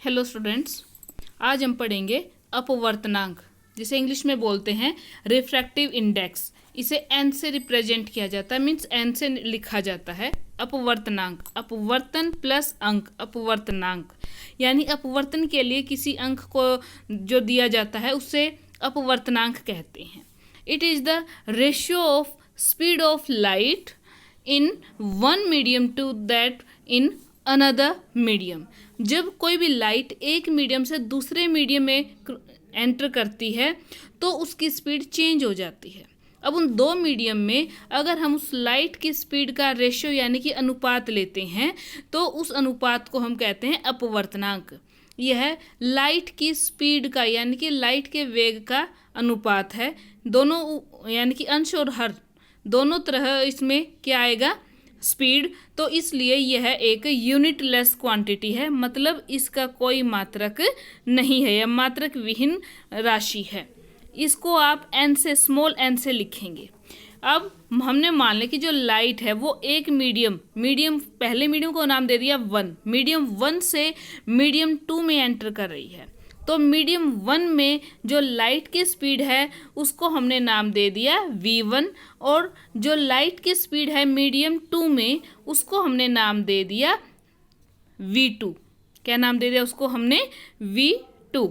Hello students, आज हम पढ़ेंगे अपवर्तनांक, जिसे इंग्लिश में बोलते हैं रिफ्रैक्टिव इंडेक्स। इसे एन से रिप्रेजेंट किया जाता है, मीन्स एन से लिखा जाता है। अपवर्तनांक, अपवर्तन प्लस अंक, अपवर्तनांक यानी अपवर्तन के लिए किसी अंक को जो दिया जाता है उसे अपवर्तनांक कहते हैं। It is the ratio of speed of light in one medium to that in another medium. जब कोई भी लाइट एक मीडियम से दूसरे मीडियम में एंटर करती है तो उसकी स्पीड चेंज हो जाती है। अब उन दो मीडियम में अगर हम उस लाइट की स्पीड का रेशियो यानी कि अनुपात लेते हैं तो उस अनुपात को हम कहते हैं अपवर्तनांक। यह लाइट की स्पीड का यानी कि लाइट के वेग का अनुपात है। दोनों यानी कि अंश और हर दोनों तरह इसमें क्या आएगा, स्पीड। तो इसलिए यह एक यूनिटलेस क्वांटिटी है, मतलब इसका कोई मात्रक नहीं है, यह मात्रक विहीन राशि है। इसको आप एन से, स्मॉल एन से लिखेंगे। अब हमने मान लिया कि जो लाइट है वो एक मीडियम पहले मीडियम को नाम दे दिया वन, मीडियम वन से मीडियम टू में एंटर कर रही है। तो मीडियम वन में जो लाइट की स्पीड है उसको हमने नाम दे दिया v1, और जो लाइट की स्पीड है मीडियम टू में उसको हमने नाम दे दिया v2। क्या नाम दे दिया उसको हमने? v2।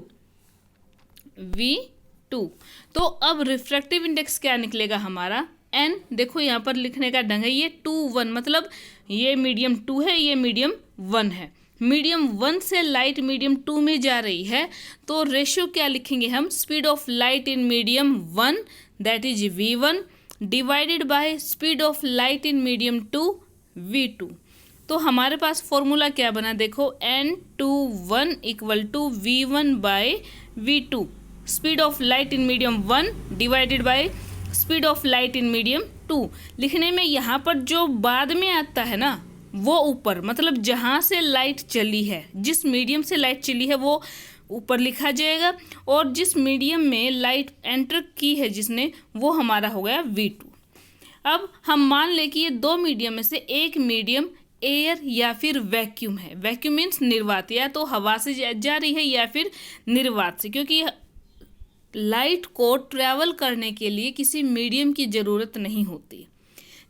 तो अब रिफ्रैक्टिव इंडेक्स क्या निकलेगा हमारा? n। देखो यहाँ पर लिखने का ढंग है, ये 2 1, मतलब ये मीडियम 2 है, ये मीडियम 1 है। मीडियम 1 से लाइट मीडियम 2 में जा रही है तो रेशियो क्या लिखेंगे हम? Speed of light in medium 1 that is v1 divided by speed of light in medium 2 v2। तो हमारे पास फॉर्मूला क्या बना, देखो n21 equal to v1 by v2। Speed of light in medium 1 divided by speed of light in medium 2। लिखने में यहाँ पर जो बाद में आता है ना वो ऊपर, मतलब जहाँ से लाइट चली है, जिस मीडियम से लाइट चली है वो ऊपर लिखा जाएगा, और जिस मीडियम में लाइट एंटर की है जिसने, वो हमारा हो गया v2। अब हम मान लें कि ये दो मीडियम में से एक मीडियम एयर या फिर वैक्यूम है। वैक्यूम मीन्स निर्वात, या तो हवा से जा रही है या फिर निर्वात से, क्योंकि लाइट को ट्रैवल करने के लिए किसी मीडियम की ज़रूरत नहीं होती।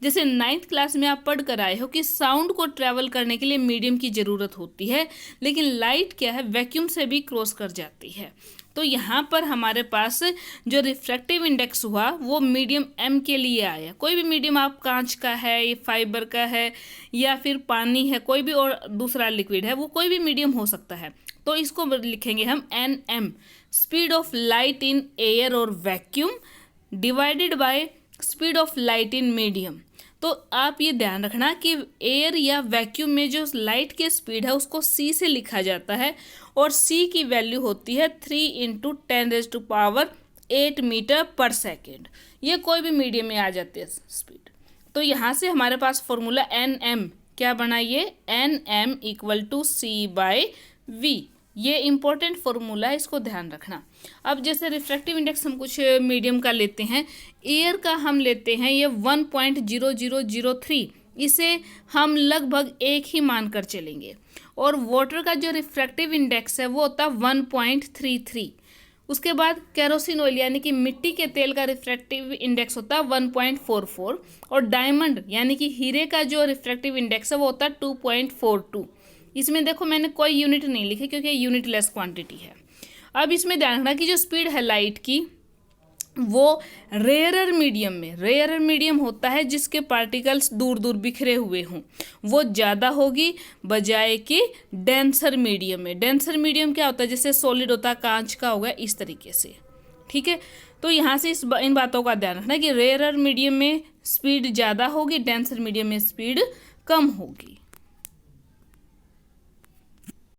जैसे 9th क्लास में आप पढ़ कर आए हो कि साउंड को ट्रैवल करने के लिए मीडियम की ज़रूरत होती है, लेकिन लाइट क्या है, वैक्यूम से भी क्रॉस कर जाती है। तो यहाँ पर हमारे पास जो रिफ्रैक्टिव इंडेक्स हुआ वो मीडियम m के लिए आया। कोई भी मीडियम, आप कांच का है, ये फाइबर का है, या फिर पानी है, कोई भी और दूसरा लिक्विड है, वो कोई भी मीडियम हो सकता है। तो इसको लिखेंगे हम nm, speed of light in air और vacuum divided by speed of light in medium. तो आप ये ध्यान रखना कि एयर या वैक्यूम में जो लाइट की स्पीड है उसको c से लिखा जाता है, और c की वैल्यू होती है 3 × 10⁸ मीटर पर सेकेंड। ये कोई भी मीडियम में आ जाती है स्पीड। तो यहाँ से हमारे पास फॉर्मूला nm क्या बना, ये nm इक्वल टू c/v। ये इम्पोर्टेंट फॉर्मूला है, इसको ध्यान रखना। अब जैसे रिफ्रैक्टिव इंडेक्स हम कुछ मीडियम का लेते हैं, एयर का हम लेते हैं ये 1.0003, इसे हम लगभग एक ही मानकर चलेंगे। और वाटर का जो रिफ्रैक्टिव इंडेक्स है वो होता है 1.33। उसके बाद केरोसिन ऑयल यानी कि मिट्टी के तेल का रिफ्रैक्टिव इंडेक्स होता है 1.44, और डायमंड यानी कि हीरे का जो रिफ्रैक्टिव इंडेक्स है वो होता है 2.42। इसमें देखो मैंने कोई यूनिट नहीं लिखी क्योंकि यूनिटलेस क्वांटिटी है। अब इसमें ध्यान रखना कि जो स्पीड है लाइट की वो रेयरर मीडियम होता है जिसके पार्टिकल्स दूर दूर बिखरे हुए हों, वो ज़्यादा होगी बजाय कि डेंसर मीडियम में। डेंसर मीडियम क्या होता है, जैसे सॉलिड होता है, कांच का होगा, इस तरीके से। ठीक है, तो यहाँ से इन बातों का ध्यान रखना कि रेयरर मीडियम में स्पीड ज़्यादा होगी, डेंसर मीडियम में स्पीड कम होगी।